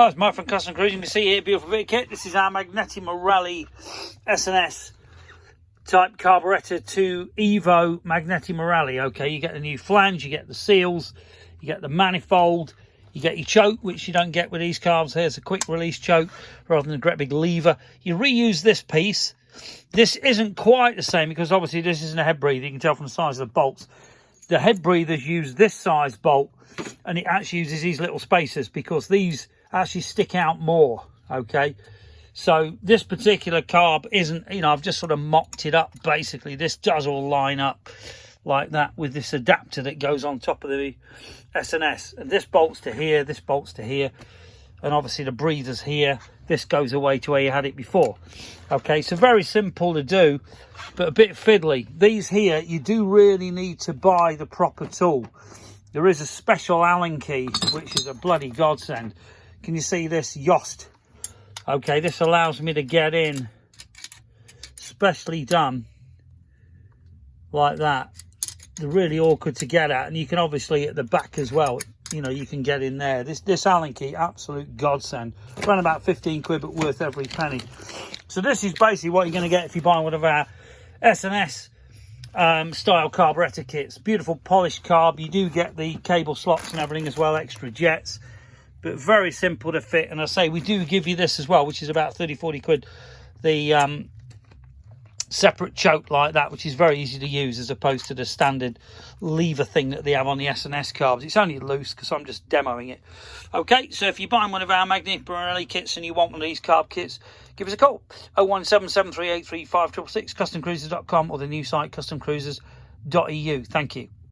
Oh, it's Mike from Custom Cruising. You can see here, beautiful bit of kit. This is our Magneti Morelli S&S type carburettor to Evo Magneti Morelli. Okay, you get the new flange, you get the seals, you get the manifold, you get your choke, which you don't get with these carbs. Here's a quick release choke rather than a great big lever. You reuse this piece. This isn't quite the same because obviously this isn't a head breather. You can tell from the size of the bolts. The head breathers use this size bolt, and it actually uses these little spacers because these actually stick out more. Okay, so this particular carb isn't, you know, I've just sort of mocked it up. Basically this does all line up like that with this adapter that goes on top of the S&S, and this bolts to here, this bolts to here, and obviously the breathers here. This goes away to where you had it before. Okay, so very simple to do, but a bit fiddly. These here, you do really need to buy the proper tool. There is a special Allen key, which is a bloody godsend. Can you see this? Yost. Okay, this allows me to get in, specially done, like that. They're really awkward to get at, and you can obviously at the back as well, you know, you can get in there. This Allen key, absolute godsend. Around about 15 quid, but worth every penny. So this is basically what you're going to get if you buy one of our S&S style carburettor kits. Beautiful polished carb. You do get the cable slots and everything as well, extra jets, but very simple to fit. And I say we do give you this as well, which is about 30-40 quid. The separate choke like that, which is very easy to use as opposed to the standard lever thing that they have on the S&S carbs. It's only loose because I'm just demoing it. Okay, so if you're buying one of our Magneti Morelli kits and you want one of these carb kits, give us a call. 01773835666, customcruisers.com, or the new site customcruisers.eu. Thank you.